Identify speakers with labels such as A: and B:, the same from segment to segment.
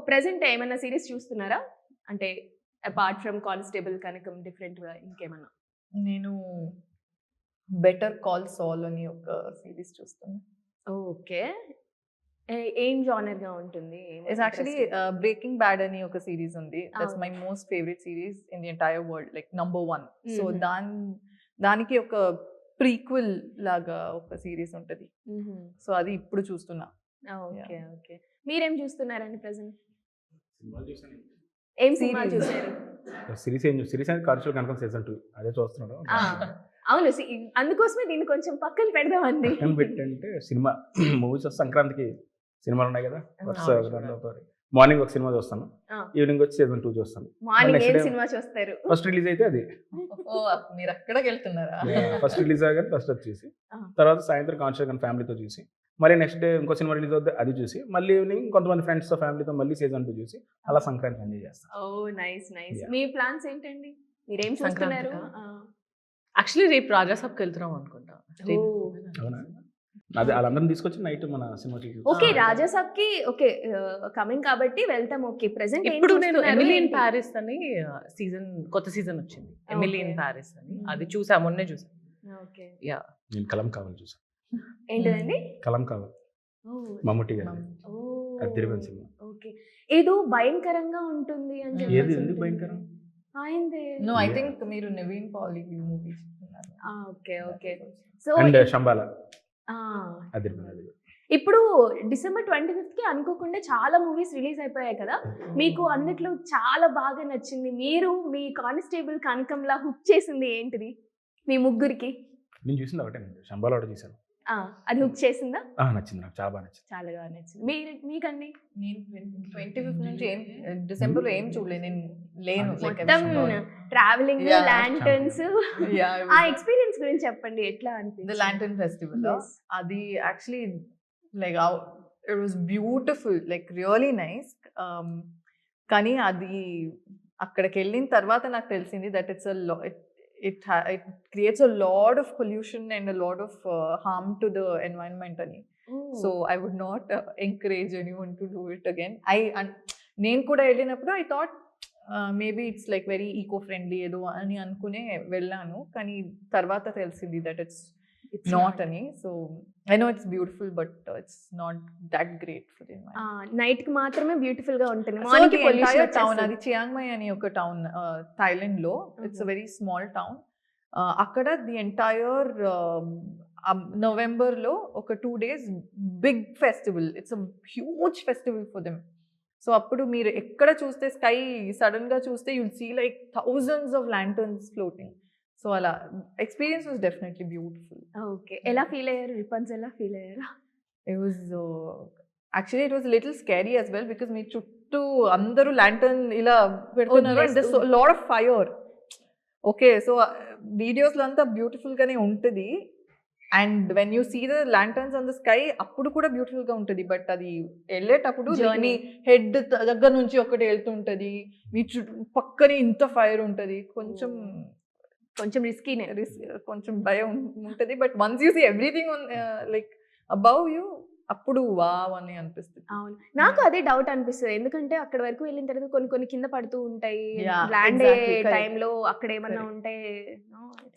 A: Present ఏమైనా series చూస్తున్నారా? అంటే అపార్ట్ ఫ్రమ్ కానిస్టేబుల్ కనకం డిఫరెంట్‌గా ఇంకేమన్నా?
B: నేను 'బెటర్ కాల్ సాల్' అని ఒక సిరీస్ చూస్తున్నా.
A: ఓకే. ఏం జోనర్‌గా ఉంటుంది?
B: ఇట్స్ యాక్చువల్లీ 'బ్రేకింగ్ బ్యాడ్' అని ఒక సిరీస్ ఉంది. దట్స్ మై
A: అవును.
B: Most favourite series in the entire world, like number 1. So
A: హుహు.
B: దానికి ఒక ప్రీక్వెల్ లాగా ఒక సిరీస్ ఉంటది.
A: హుహు.
B: సో అది ఇప్పుడు చూస్తున్నా.
A: ఓకే. ఓకే. మీరేం చూస్తున్నారండి ప్రెజెంట్?
C: సినిమాలు చూసాను.
A: ఏం సినిమా
B: Series.
A: చూసారు?
C: సిరీస్ అనేది కాన్స్టల్ కనుక సీజన్ 2 అదే చూస్తున్నాడు.
A: ఆ! అవును. అందుకోసమే దీన్ని కొంచెం పక్కన పెడదామండి.
C: పక్కన పెట్టంటే సినిమా మూవీస్ సంక్రాంతికి సినిమాలు ఉన్నాయి కదా, వరుస మార్నింగ్ ఒక సినిమా చూస్తాను,
A: ఆ.
C: ఈవినింగ్ వచ్చి సీజన్ 2 చూస్తాను.
A: మార్నింగ్
C: next
A: ఏం
C: day
A: సినిమా చూస్తారు?
C: ఫస్ట్ రిలీజ్ అయితే అది
B: ఓ మీరు అక్కడికి వెళ్తున్నారా?
C: ఫస్ట్ రిలీజ్ అవ్వగానే ఫస్ట్ వచ్చేసి
A: ఆ.
C: తర్వాత సాయంత్రం కాన్స్టల్ కానీ ఫ్యామిలీతో చూసి మళ్ళీ నెక్స్ట్ డే ఇంకో సినిమా రిలీజ్ అవుతుంది అది చూసి మళ్ళీ ఈవినింగ్ కొంతమంది ఫ్రెండ్స్తో ఫ్యామిలీతో మళ్ళీ సీజన్ 2 చూసి అలా సంక్రాంతి ఎంజాయ్ చేస్తాను.
A: ఓహ్! నైస్.
C: Yeah.
A: మీ ప్లాన్స్ ఏంటండి? మీరేం చూస్తున్నారు?
D: సంక్రాంతికా? యాక్చువల్లీ రేపు రాజాసాబ్కి వెళ్తున్నాం అనుకుంటా.
A: ఓహ్!
C: అవునా? అదే వాళ్ళందరిని తీసుకొచ్చి నైట్ మన సినిమా చూసి
A: ఓకే. రాజాసాబ్‌కి ఓకే. కమింగ్ కాబట్టి వెళ్తాం. ఓకే. ప్రెజెంట్
D: ఇప్పుడు నేను ఎమిలీ ఇన్ ప్యారిస్ అని కొత్త సీజన్ వచ్చింది. Emily in
A: Okay.
D: ప్యారిస్ అని అది చూసా, మొన్నే చూసా.
A: ఓకే.
D: యా
C: నేను కలం కావాలి చూసాను.
A: ఏంటిదండి?
C: కలం కావాలి
A: ఓహ్!
C: మమ్ముట్టి గారి
A: ఓహ్!
C: అదిరిపోయిన సినిమా.
A: ఓకే. ఏదో భయంకరంగా ఉంటుంది అని
C: ఏది
A: చెప్పేసి
C: ఎందుకు
A: ఉంటుంది.
C: భయంకరం?
A: ఆయనదే.
B: నో, ఐ థింక్ మీరు నవీన్ పాలి మూవీ చూస్తున్నారు.
A: Okay. Okay. So
C: and Shambhala
A: ఆ,
C: అదిరిపోయినది.
A: ఇప్పుడు డిసెంబర్ 25కి అనుకోకుండా చాలా మూవీస్ రిలీజ్ అయిపోయాయి కదా. మీకు అన్నిట్లో చాలా బాగా నచ్చింది, మీరు మీ కానిస్టేబుల్ కనకంలా హుక్ చేసింది ఏంటిది మీ ముగ్గురికి?
C: నేను చూసింది ఒకటే, శంబాల ఒకటి చూసాను.
A: అది హుక్ చేసిందా?
C: నచ్చింది, నాకు చాలా బాగా నచ్చింది.
A: చాలా బాగా నచ్చింది. మీకండి?
B: నేను 25th నుంచి డిసెంబర్లో ఏం చూడలేదు, నేను లేను. like, I was
A: మొత్తం
B: not-
A: travelling,
B: Yeah.
A: లాంటర్న్స్,
B: Yeah, I was
A: ఆ
B: not-
A: ఎక్స్పీరియన్స్ గురించి చెప్పండి, ఎట్లా
B: the
A: అనిపించింది?
B: lantern festival.
A: Yes.
B: Adi actually, like, it was beautiful, like really nice. కానీ అది అక్కడికి వెళ్ళిన తర్వాత నాకు తెలిసింది that it's a it creates a lot of pollution and a lot of harm to the environment ani.
A: Oh.
B: So I would not encourage anyone to do it again. నేను కూడా వెళ్ళినప్పుడు I thought maybe it's like very eco friendly ఏదో అని అనుకునే వెళ్ళాను, కానీ తర్వాత తెలిసింది దట్ ఇట్స్ నాట్ అని. So I know it's beautiful but it's not that great for the environment.
A: Night కి మాత్రమే బ్యూటిఫుల్ గా ఉంటుంది.
B: So
A: morning
B: the entire town, అది చియాంగ్ మై అని ఒక టౌన్ థాయిలాండ్ లో, it's a very small town. అక్కడ ది ఎంటైర్ నవంబర్ లో ఒక 2 days big festival, it's a huge festival for them. So అప్పుడు మీరు ఎక్కడ చూస్తే స్కై సడన్ గా చూస్తే you'll see like thousands of lanterns floating. So అలా experience was definitely beautiful.
A: Okay. ఎలా ఫీల్ అయ్యారు? రిపన్స్ ఎలా ఫీల్ అయ్యారు?
B: It was actually it was a little scary as well because మీ చుట్టూ అందరూ lantern ఇలా పెడుతున్నారు and there's a lot of fire. Okay, so వీడియోస్లో అంతా బ్యూటిఫుల్ గానే ఉంటుంది and when you see the lanterns on the sky అప్పుడు కూడా బ్యూటిఫుల్ గా ఉంటుంది. బట్ అది వెళ్ళేటప్పుడు మీ హెడ్ దగ్గర నుంచి ఒకటి వెళ్తుంటది, మీ పక్కనే ఇంత ఫైర్ ఉంటుంది, కొంచెం
A: రిస్కీనే,
B: కొంచెం భయం ఉంటుంది. But once you see everything like above you, అప్పుడు వావ్ అని అనిపిస్తుంది.
A: అవును, నాకు అదే డౌట్ అనిపిస్తుంది. ఎందుకంటే అక్కడ వరకు వెళ్ళిన తర్వాత కొన్ని కింద పడుతూ ఉంటాయి,
B: Yeah,
A: ల్యాండ్
B: exactly, correct.
A: టైంలో అక్కడ ఏమన్నా
B: Correct.
A: ఉంటే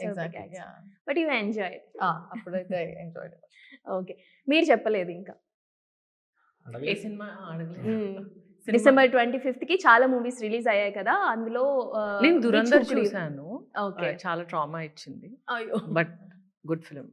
B: Exactly, yeah.
A: But you enjoy.
B: అప్పుడైతే ఎంజాయ్.
A: ఓకే, మీరు చెప్పలేదు ఇంకా.
D: ఏ సినిమా అడగలేదు.
A: డిసెంబర్ 25కి చాలా మూవీస్ రిలీజ్ అయ్యాయి కదా, అందులో
D: నేను దురంధర్ చూసాను.
A: ఓకే.
D: చాలా ట్రామా ఇచ్చింది,
A: అయ్యో.
D: But good film.